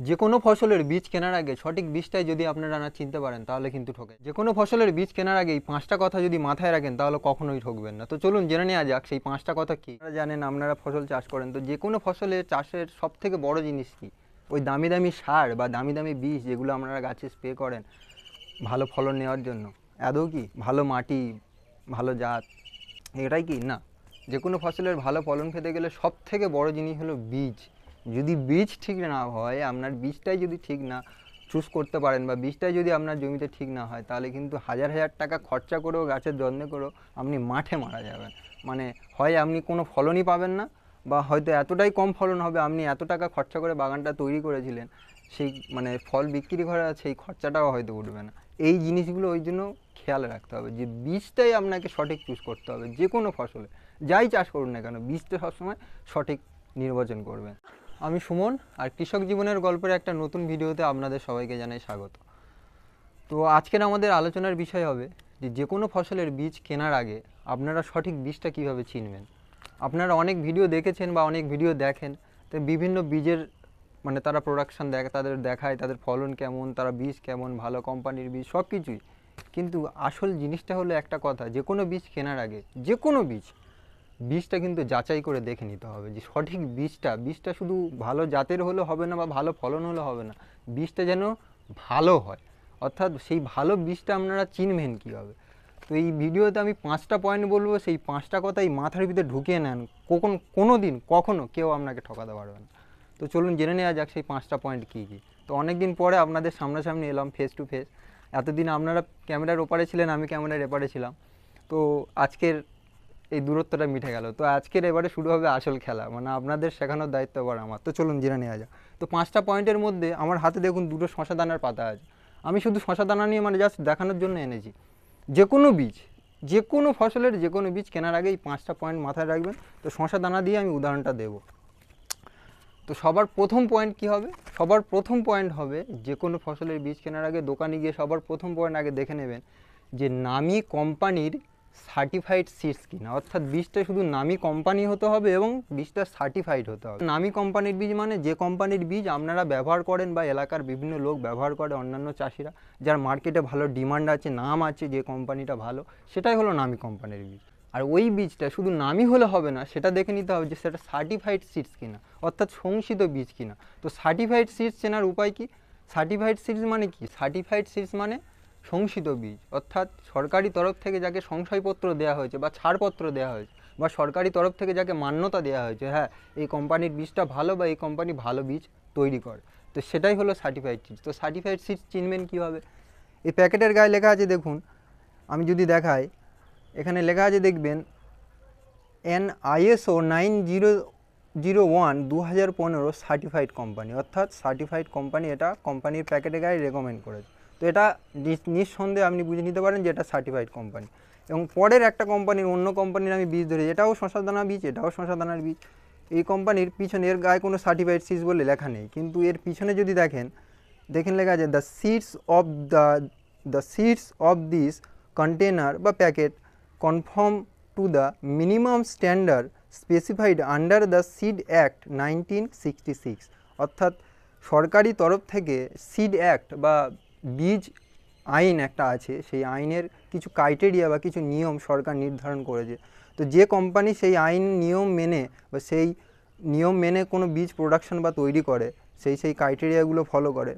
যে কোনো ফসলের বীজ কেনার আগে সঠিক বীজটাই যদি আপনারা না চিনতে পারেন তাহলে কিন্তু ঠকে। যে কোনো ফসলের বীজ কেনার আগে এই 5টা কথা যদি মাথায় রাখেন তাহলে কখনোই ঠকবেন না। তো চলুন জেনে নেওয়া যাক সেই 5টা কথা কি। আপনারা জানেন, আপনারা ফসল চাষ করেন, তো যে কোনো ফসলের চাষের সব থেকে বড় জিনিস কি? ওই দামি দামি সার বা দামি দামি বীজ যেগুলো আপনারা গাছে স্প্রে করেন ভালো ফলন নেওয়ার জন্য, আদৌ কি ভালো মাটি, ভালো জাত, এটাই কি না? যে কোনো ফসলের ভালো ফলন পেতে গেলে সব থেকে বড় জিনিস হলো বীজ। যদি বীজ ঠিক না হয়, আপনার বীজটাই যদি ঠিক না চুজ করতে পারেন বা বীজটাই যদি আপনার জমিতে ঠিক না হয়, তাহলে কিন্তু হাজার হাজার টাকা খরচা করেও গাছের যত্ন করেও আপনি মাঠে মারা যাবেন। মানে হয় আপনি কোনো ফলনই পাবেন না, বা হয়তো এতটাই কম ফলন হবে, আপনি এত টাকা খরচা করে বাগানটা তৈরি করেছিলেন, সেই মানে ফল বিক্রি করা সেই খরচাটাও হয়তো উঠবে না। এই জিনিসগুলো ওই জন্য খেয়াল রাখতে হবে যে বীজটাই আপনাকে সঠিক চুজ করতে হবে। যে কোনো ফসলে যাই চাষ করুন না কেন, বীজটা সবসময় সঠিক নির্বাচন করবেন। আমি সুমন, আর কৃষক জীবনের গল্পের একটা নতুন ভিডিওতে আপনাদের সবাইকে জানাই স্বাগত। তো আজকের আমাদের আলোচনার বিষয় হবে যে যে কোনো ফসলের বীজ কেনার আগে আপনারা সঠিক বীজটা কীভাবে চিনবেন। আপনারা অনেক ভিডিও দেখেছেন বা অনেক ভিডিও দেখেন, তো বিভিন্ন বীজের মানে তারা প্রোডাকশান দেখে, তাদের দেখায় তাদের ফলন কেমন, তারা বীজ কেমন, ভালো কোম্পানির বীজ, সব কিছুই। কিন্তু আসল জিনিসটা হলো একটা কথা, যে কোনো বীজ কেনার আগে যে কোনো বীজটা কিন্তু যাচাই করে দেখে নিতে হবে যে সঠিক বীজটা শুধু ভালো জাতের হলে হবে না বা ভালো ফলন হলে হবে না, বীজটা যেন ভালো হয়। অর্থাৎ সেই ভালো বীজটা আপনারা চিনবেন কীভাবে। তো এই ভিডিওতে আমি 5টা পয়েন্ট বলবো, সেই 5টা কথাই মাথার ভিতরে ঢুকিয়ে নেন, কোনো দিন কখনো কেউ আপনাকে ঠকাতে পারবে না। তো চলুন জেনে নেওয়া যাক সেই 5টা পয়েন্ট কী কী। তো অনেক দিন পরে আপনাদের সামনাসামনি এলাম, ফেস টু ফেস। এতদিন আপনারা ক্যামেরার ওপারে ছিলেন, আমি ক্যামেরার এপারে ছিলাম। তো আজকের এই দূরত্বটা মিটে গেল। তো আজকের এবারে শুরু হবে আসল খেলা, মানে আপনাদের শেখানোর দায়িত্ব এবার আমার। তো চলুন জেনে নেওয়া যাক। তো 5টা পয়েন্টের মধ্যে আমার হাতে দেখুন দুটো শশা দানার পাতা আছে। আমি শুধু শশা দানা নিয়ে মানে জাস্ট দেখানোর জন্য এনেছি। যে কোনো বীজ, যে কোনো ফসলের যে কোনো বীজ কেনার আগে এই 5টা পয়েন্ট মাথায় রাখবেন। তো শশা দানা দিয়ে আমি উদাহরণটা দেব। তো সবার প্রথম পয়েন্ট কী হবে? সবার প্রথম পয়েন্ট হবে যে কোনো ফসলের বীজ কেনার আগে দোকানে গিয়ে সবার প্রথম পয়েন্ট আগে দেখে নেবেন যে নামি কোম্পানির সার্টিফাইড সিডস কিনা। অর্থাৎ বীজটা শুধু নামি কোম্পানি হতে হবে এবং বীজটা সার্টিফাইড হতে হবে। নামি কোম্পানির বীজ মানে যে কোম্পানির বীজ আপনারা ব্যবহার করেন বা এলাকার বিভিন্ন লোক ব্যবহার করে, অন্যান্য চাষিরা, যার মার্কেটে ভালো ডিমান্ড আছে, নাম আছে, যে কোম্পানিটা ভালো, সেটাই হলো নামি কোম্পানির বীজ। আর ওই বীজটা শুধু নামই হলে হবে না, সেটা দেখে নিতে হবে যে সেটা সার্টিফাইড সিডস কিনা, অর্থাৎ শংসিত বীজ কিনা। তো সার্টিফাইড সিডস চেনার উপায় কি? সার্টিফাইড সিডস মানে কি? সার্টিফাইড সিডস মানে শংসিত বীজ, অর্থাৎ সরকারি তরফ থেকে যাকে সংশয়পত্র দেওয়া হয়েছে বা ছাড়পত্র দেওয়া হয়েছে, বা সরকারি তরফ থেকে যাকে মান্যতা দেওয়া হয়েছে, হ্যাঁ এই কোম্পানির বীজটা ভালো বা এই কোম্পানি ভালো বীজ তৈরি করে, তো সেটাই হলো সার্টিফাইড সিডস। তো সার্টিফাইড সিডস চিনবেন কীভাবে? এই প্যাকেটের গায়ে লেখা আছে দেখুন, আমি যদি দেখাই, এখানে লেখা আছে দেখবেন ISO 9001 2015 সার্টিফাইড কোম্পানি, অর্থাৎ সার্টিফাইড কোম্পানি, এটা কোম্পানির প্যাকেটের গায়ে রেকমেন্ড করেছে। তো এটা নিঃসন্দেহে আপনি বুঝে নিতে পারেন যে এটা সার্টিফাইড কোম্পানি। এবং পরের একটা কোম্পানির, অন্য কোম্পানির আমি বীজ ধরেছি, এটাও শশা দানা বীজ, এটাও শশা দানার বীজ। এই কোম্পানির পিছনে এর গায়ে কোনো সার্টিফাইড সিডস বলে লেখা নেই, কিন্তু এর পিছনে যদি দেখেন লেখা আছে the seeds of this container বা packet confirm to the minimum standard specified under the seed act 1966। অর্থাৎ সরকারি তরফ থেকে সিড অ্যাক্ট বা বীজ আইন একটা আছে, সেই আইনের কিছু ক্রাইটেরিয়া বা কিছু নিয়ম সরকার নির্ধারণ করেছে। তো যে কোম্পানি সেই আইন নিয়ম মেনে বা সেই নিয়ম মেনে কোনো বীজ প্রোডাকশন বা তৈরি করে, সেই ক্রাইটেরিয়াগুলো ফলো করে,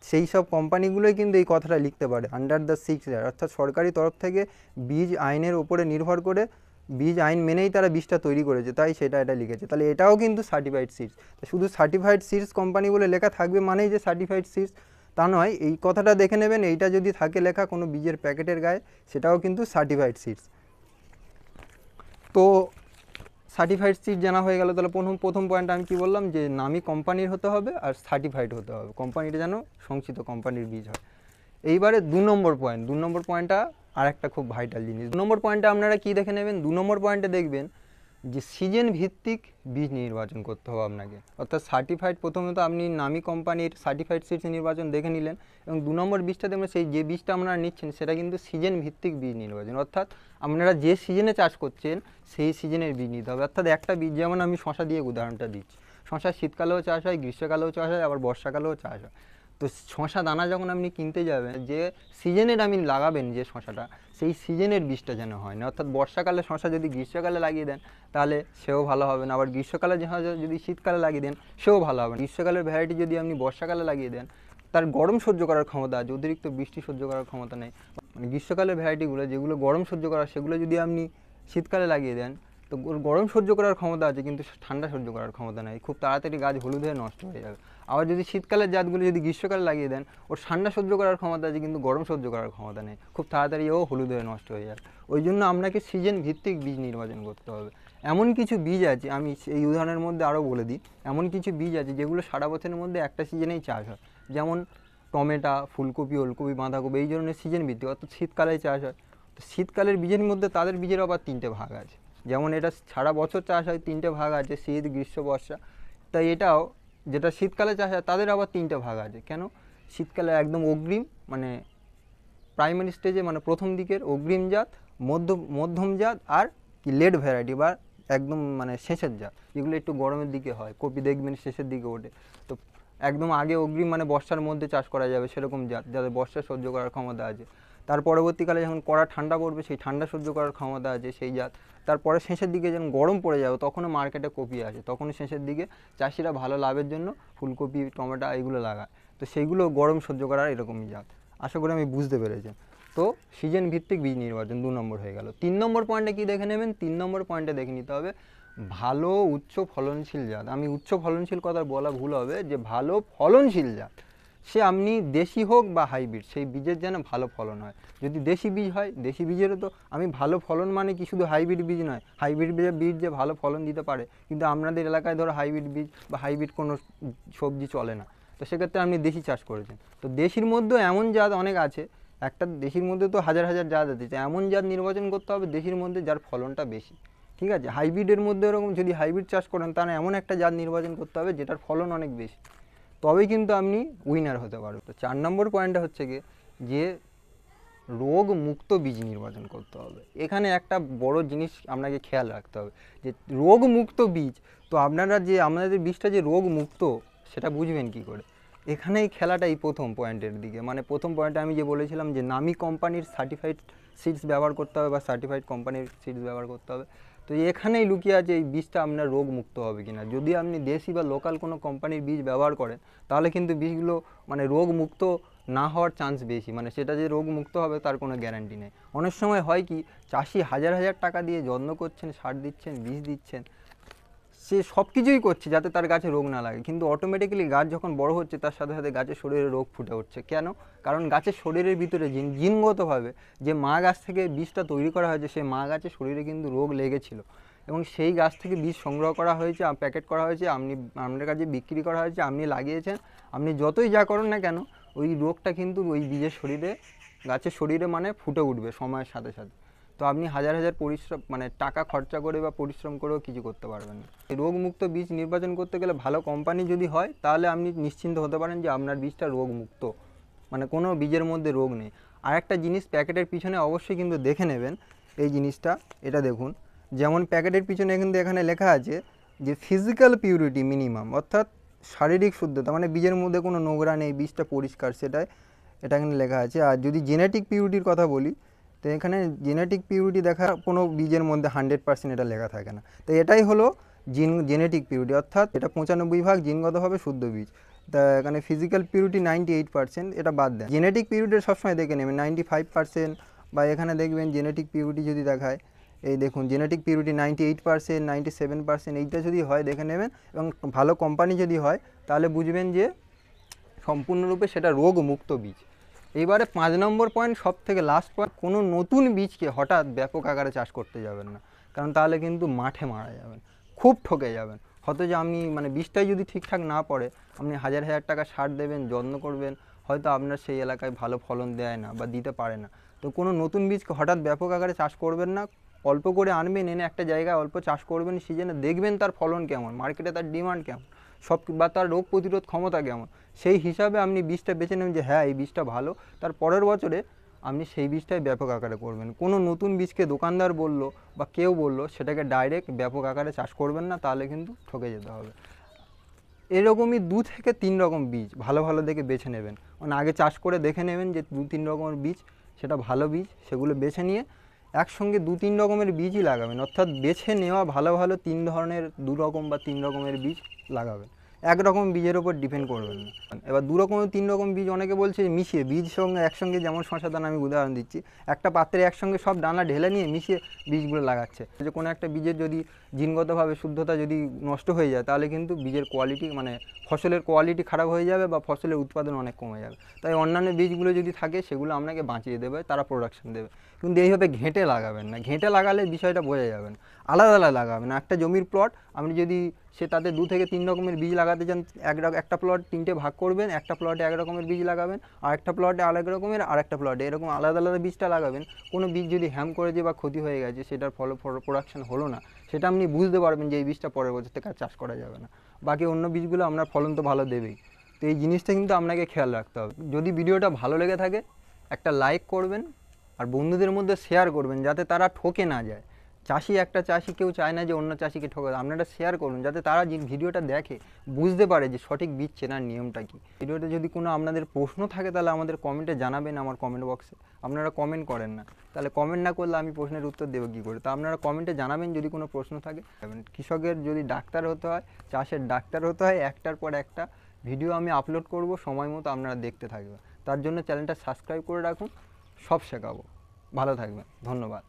সেই সব কোম্পানিগুলোই কিন্তু এই কথাটা লিখতে পারে আন্ডার দ্য সিক্স ইয়ার। অর্থাৎ সরকারি তরফ থেকে বীজ আইনের ওপরে নির্ভর করে, বীজ আইন মেনেই তারা বীজটা তৈরি করেছে, তাই এটা লিখেছে। তাহলে এটাও কিন্তু সার্টিফাইড সিডস। শুধু সার্টিফাইড সিডস কোম্পানি বলে লেখা থাকবে মানেই যে সার্টিফাইড সিডস তা নয়, এই কথাটা দেখে নেবেন। এইটা যদি থাকে লেখা কোনো বীজের প্যাকেটের গায়ে, সেটাও কিন্তু সার্টিফাইড সিডস। তো সার্টিফাইড সিড জানা হয়ে গেল। তাহলে প্রথম পয়েন্ট আমি কি বললাম, যে নামি কোম্পানির হতে হবে আর সার্টিফাইড হতে হবে, কোম্পানিটা যেন শংসিত কোম্পানির বীজ হয়। এইবারে 2 নম্বর পয়েন্টটা আর একটা খুব ভাইটাল জিনিস। 2 নম্বর পয়েন্টে আপনারা কি দেখে নেবেন? 2 নম্বর পয়েন্টে দেখবেন যে সিজন ভিত্তিক বীজ নির্বাচন করতে হবে আপনাকে। অর্থাৎ সার্টিফাইড, প্রথমত আপনি নামি কোম্পানির সার্টিফাইড সিডস নির্বাচন দেখে নিলেন, এবং 2 নম্বর বীজটা দেখবেন সেই যে বীজটা আপনারা নিচ্ছেন সেটা কিন্তু সিজন ভিত্তিক বীজ নির্বাচন। অর্থাৎ আপনারা যে সিজনে চাষ করছেন সেই সিজনের বীজ নিতে হবে। অর্থাৎ একটা বীজ, যেমন আমি শশা দিয়ে উদাহরণটা দিচ্ছি, শশা শীতকালেও চাষ হয়, গ্রীষ্মকালেও চাষ হয়, আবার বর্ষাকালেও চাষ হয়। তো শশা দানা যখন আপনি কিনতে যাবেন, যে সিজনের আপনি লাগাবেন যে শশাটা, সেই সিজনের বীজটা যেন হয় না। অর্থাৎ বর্ষাকালে শশা যদি গ্রীষ্মকালে লাগিয়ে দেন তাহলে সেও ভালো হবে না, আবার গ্রীষ্মকালে যদি শীতকালে লাগিয়ে দেন সেও ভালো হবে না। গ্রীষ্মকালের ভ্যারাইটি যদি আপনি বর্ষাকালে লাগিয়ে দেন, তার গরম সহ্য করার ক্ষমতা আছে, অতিরিক্ত বৃষ্টি সহ্য করার ক্ষমতা নেই। মানে গ্রীষ্মকালের ভ্যারাইটিগুলো যেগুলো গরম সহ্য করার, সেগুলো যদি আপনি শীতকালে লাগিয়ে দেন, তো ওর গরম সহ্য করার ক্ষমতা আছে কিন্তু ঠান্ডা সহ্য করার ক্ষমতা নেই, খুব তাড়াতাড়ি গাছ হলুদ হয়ে নষ্ট হয়ে যাবে। আবার যদি শীতকালের জাতগুলো যদি গ্রীষ্মকালে লাগিয়ে দেন, ওর ঠান্ডা সহ্য করার ক্ষমতা আছে কিন্তু গরম সহ্য করার ক্ষমতা নেই, খুব তাড়াতাড়ি ও হলুদ হয়ে নষ্ট হয়ে যাবে। ওই জন্য আপনাকে সিজন ভিত্তিক বীজ নির্বাচন করতে হবে। এমন কিছু বীজ আছে, আমি এই উদাহরণের মধ্যে আরও বলে দিই, এমন কিছু বীজ আছে যেগুলো সারা বছরের মধ্যে একটা সিজনেই চাষ হয়। যেমন টমেটো, ফুলকপি, ওলকপি, বাঁধাকপি, এই ধরনের সিজন ভিত্তিক, অর্থাৎ শীতকালে চাষ হয়। তো শীতকালের বীজের মধ্যে তাদের বীজের আবার 3টে ভাগ আছে। যেমন এটা সারা বছর চাষ হয়, 3টে ভাগ আছে, শীত, গ্রীষ্ম, বর্ষা। তাই এটাও যেটা শীতকালে চাষ হয় তাদের আবার 3টে ভাগ আছে। কেন? শীতকালে একদম অগ্রিম, মানে প্রাইমারি স্টেজে, মানে প্রথম দিকের অগ্রিম জাত, মধ্যম জাত, আর কি লেট ভ্যারাইটি বা একদম মানে শেষের জাত, যেগুলো একটু গরমের দিকে হয়। কপি দেখবেন শেষের দিকে ওঠে। তো একদম আগে অগ্রিম, মানে বর্ষার মধ্যে চাষ করা যাবে সেরকম জাত, যাদের বর্ষা সহ্য করার ক্ষমতা আছে। তার পরবর্তীকালে যখন কড়া ঠান্ডা পড়বে, সেই ঠান্ডা সহ্য করার ক্ষমতা আছে সেই জাত। তারপরে শেষের দিকে যখন গরম পড়ে যাবে, তখনও মার্কেটে কপি আছে, তখনও শেষের দিকে চাষিরা ভালো লাভের জন্য ফুলকপি, টমেটো এগুলো লাগায়। তো সেইগুলো গরম সহ্য করার এরকমই জাত। আশা করি আমি বুঝতে পেরেছেন। তো সিজন ভিত্তিক বীজ নির্বাচন 2 নম্বর হয়ে গেল। 3 নম্বর পয়েন্টে কী দেখে নেবেন? 3 নম্বর পয়েন্টে দেখে নিতে হবে ভালো উচ্চ ফলনশীল জাত। আমি উচ্চ ফলনশীল কথা বলা ভুল হবে, যে ভালো ফলনশীল জাত। সে আপনি দেশি হোক বা হাইব্রিড, সেই বীজের যেন ভালো ফলন হয়। যদি দেশি বীজ হয়, দেশি বীজেরও তো আমি ভালো ফলন, মানে কি শুধু হাইব্রিড বীজ নয়, হাইব্রিড বীজ যে ভালো ফলন দিতে পারে, কিন্তু আপনাদের এলাকায় ধরো হাইব্রিড বীজ বা হাইব্রিড কোনো সবজি চলে না, তো সেক্ষেত্রে আপনি দেশি চাষ করেছেন। তো দেশির মধ্যেও এমন জাত অনেক আছে, একটা দেশির মধ্যে তো হাজার হাজার জাত আছে, এমন জাত নির্বাচন করতে হবে দেশির মধ্যে যার ফলনটা বেশি। ঠিক আছে, হাইব্রিডের মধ্যে এরকম যদি হাইব্রিড চাষ করেন, তাহলে এমন একটা জাত নির্বাচন করতে হবে যেটার ফলন অনেক বেশি, তবেই কিন্তু আপনি উইনার হতে পারবেন। তো 4 নম্বর পয়েন্টটা হচ্ছে কি, যে রোগ মুক্ত বীজ নির্বাচন করতে হবে। এখানে একটা বড় জিনিস আপনাকে খেয়াল রাখতে হবে, যে রোগ মুক্ত বীজ। তো আপনারা যে আমাদের বীজটা যে রোগ মুক্ত, সেটা বুঝবেন কি করে? এখানেই খেলাটা এই প্রথম পয়েন্টের দিকে, মানে প্রথম পয়েন্টে আমি যে বলেছিলাম যে নামি কোম্পানির সার্টিফাইড সিডস ব্যবহার করতে হবে বা সার্টিফাইড কোম্পানির সিডস ব্যবহার করতে হবে। তো এখানেই লুকিয়ে আছে এই বীজটা আপনার রোগ মুক্ত হবে কিনা। যদি আপনি দেশি বা লোকাল কোনো কোম্পানির বীজ ব্যবহার করেন, তাহলে কিন্তু বীজগুলো মানে রোগ মুক্ত না হওয়ার চান্স বেশি, মানে সেটা যে রোগ মুক্ত হবে তার কোনো গ্যারান্টি নেই। অনেক সময় হয় কি, চাষি হাজার হাজার টাকা দিয়ে যত্ন করছেন, সার দিচ্ছেন, বীজ দিচ্ছেন, সে সব কিছুই করছে যাতে তার গাছে রোগ না লাগে, কিন্তু অটোমেটিক্যালি গাছ যখন বড় হচ্ছে তার সাথে সাথে গাছের শরীরে রোগ ফুটে উঠছে। কেন? কারণ গাছের শরীরের ভিতরে জিনগতভাবে যে মা গাছ থেকে বীজটা তৈরি করা হয়েছে, সেই মা গাছের শরীরে কিন্তু রোগ লেগেছিল, এবং সেই গাছ থেকে বীজ সংগ্রহ করা হয়েছে, প্যাকেট করা হয়েছে, আপনার কাছে বিক্রি করা হয়েছে, আপনি লাগিয়েছেন, আপনি যতই যা করুন না কেন, ওই রোগটা কিন্তু ওই বীজের শরীরে, গাছের শরীরে মানে ফুটে উঠবে সময়ের সাথে সাথে। তো আপনি হাজার হাজার পরিশ্রম, মানে টাকা খরচা করে বা পরিশ্রম করেও কিছু করতে পারবেন না। এই রোগমুক্ত বীজ নির্বাচন করতে গেলে ভালো কোম্পানি যদি হয়, তাহলে আপনি নিশ্চিন্ত হতে পারেন যে আপনার বীজটা রোগমুক্ত, মানে কোনো বীজের মধ্যে রোগ নেই। আর একটা জিনিস প্যাকেটের পিছনে অবশ্যই কিন্তু দেখে নেবেন, এই জিনিসটা, এটা দেখুন, যেমন প্যাকেটের পিছনে কিন্তু এখানে লেখা আছে যে ফিজিক্যাল পিউরিটি মিনিমাম, অর্থাৎ শারীরিক শুদ্ধতা, মানে বীজের মধ্যে কোনো নোংরা নেই, বীজটা পরিষ্কার, সেটাই এটা এখানে লেখা আছে। আর যদি জেনেটিক পিউরিটির কথা বলি, তো এখানে জেনেটিক পিউরিটি দেখা কোনো বীজের মধ্যে 100% এটা লেখা থাকে না। তো এটাই হলো জেনেটিক পিউরিটি, অর্থাৎ এটা 95% জিনগতভাবে শুদ্ধ বীজ। তা এখানে ফিজিক্যাল পিউরিটি 98%, এটা বাদ দেন। জেনেটিক পিউরিটি সবসময় দেখে নেবেন 95%, বা এখানে দেখবেন জেনেটিক পিউরিটি যদি দেখায়, এই দেখুন জেনেটিক পিউরিটি 98%, 97%, এইটা যদি হয় দেখে নেবেন, এবং ভালো কোম্পানি যদি হয় তাহলে বুঝবেন যে সম্পূর্ণরূপে সেটা রোগমুক্ত বীজ। এইবারে 5 নম্বর পয়েন্ট, সব থেকে লাস্ট পয়েন্ট, কোনো নতুন বীজকে হঠাৎ ব্যাপক আকারে চাষ করতে যাবেন না, কারণ তাহলে কিন্তু মাঠে মারা যাবেন, খুব ঠকে যাবেন। হয়তো যে আপনি মানে বীজটাই যদি ঠিকঠাক না পড়ে, আপনি হাজার হাজার টাকা সার দেবেন, যত্ন করবেন, হয়তো আপনার সেই এলাকায় ভালো ফলন দেয় না বা দিতে পারে না। তো কোনো নতুন বীজকে হঠাৎ ব্যাপক আকারে চাষ করবেন না, অল্প করে আনবেন, এনে একটা জায়গায় অল্প চাষ করবেন সিজনে, দেখবেন তার ফলন কেমন, মার্কেটে তার ডিমান্ড কেমন, সব বা তার রোগ প্রতিরোধ ক্ষমতা কেমন, সেই হিসাবে আপনি বীজটা বেছে নেবেন যে হ্যাঁ এই বীজটা ভালো, তার পরের বছরে আপনি সেই বীজটাই ব্যাপক আকারে করবেন। কোনো নতুন বীজকে দোকানদার বললো বা কেউ বললো সেটাকে ডাইরেক্ট ব্যাপক আকারে চাষ করবেন না, তাহলে কিন্তু ঠকে যেতে হবে। এরকমই 2 থেকে 3 রকম বীজ ভালো ভালো দেখে বেছে নেবেন। মানে আগে চাষ করে দেখে নেবেন যে 2-3 রকমের বীজ সেটা ভালো বীজ, সেগুলো বেছে নিয়ে একসঙ্গে 2-3 রকমের বীজই লাগাবেন। অর্থাৎ বেছে নেওয়া ভালো ভালো 3 ধরনের 2 রকম বা 3 রকমের বীজ লাগাবেন, একরকম বীজের ওপর ডিপেন্ড করবেন না। এবার 2 রকমের 3 রকম বীজ অনেকে বলছে মিশিয়ে বীজ সঙ্গে একসঙ্গে, যেমন শশা দানা আমি উদাহরণ দিচ্ছি, একটা পাত্রে একসঙ্গে সব দানা ঢেলে নিয়ে মিশিয়ে বীজগুলো লাগাচ্ছে। যে কোনো একটা বীজের যদি জিনগতভাবে শুদ্ধতা যদি নষ্ট হয়ে যায় তাহলে কিন্তু বীজের কোয়ালিটি মানে ফসলের কোয়ালিটি খারাপ হয়ে যাবে বা ফসলের উৎপাদন অনেক কমে যাবে। তাই অন্যান্য বীজগুলো যদি থাকে সেগুলো আপনাকে বাঁচিয়ে দেবে, তারা প্রোডাকশন দেবে। কিন্তু এইভাবে ঘেঁটে লাগাবেন না, ঘেঁটে লাগালে বিষয়টা বোঝা যাবে না। আলাদা আলাদা লাগাবেন। একটা জমির প্লট আপনি যদি সে তাতে 2 থেকে 3 রকমের বীজ লাগাতে চান, একটা প্লট 3টে ভাগ করবেন, একটা প্লটে এক রকমের বীজ লাগাবেন, আর একটা প্লটে আরেক রকমের, আর একটা প্লটে এরকম আলাদা আলাদা বীজটা লাগাবেন। কোনো বীজ যদি হ্যাম করেছে বা ক্ষতি হয়ে গেছে, সেটার ফলে প্রোডাকশন হলো না, সেটা আপনি বুঝতে পারবেন যে এই বীজটা পরের বছর থেকে আর চাষ করা যাবে না। বাকি অন্য বীজগুলো আপনার ফলন তো ভালো দেবেই। তো এই জিনিসটা কিন্তু আপনাকে খেয়াল রাখতে হবে। যদি ভিডিওটা ভালো লেগে থাকে একটা লাইক করবেন আর বন্ধুদের মধ্যে শেয়ার করবেন যাতে তারা ঠকে না যায়। একটা চাষি কেউ চায় না যে অন্য চাষিকে ঠকাবে। আপনারা শেয়ার করুন যাতে তারা যে ভিডিওটা দেখে বুঝতে পারে যে সঠিক বীজ চেনার নিয়মটা কী। ভিডিওতে যদি কোনো আপনাদের প্রশ্ন থাকে তাহলে আমাদের কমেন্টে জানাবেন, আমার কমেন্ট বক্সে। আপনারা কমেন্ট করেন না, তাহলে কমেন্ট না করলে আমি প্রশ্নের উত্তর দেবো কী করে? তো আপনারা কমেন্টে জানাবেন যদি কোনো প্রশ্ন থাকে। কৃষকের যদি ডাক্তার হতে হয়, চাষের ডাক্তার হতে হয়, একটার পর একটা ভিডিও আমি আপলোড করব, সময় মতো আপনারা দেখতে থাকবেন। তার জন্য চ্যানেলটা সাবস্ক্রাইব করে রাখুন, সব শেখাবো। ভালো থাকবেন, ধন্যবাদ।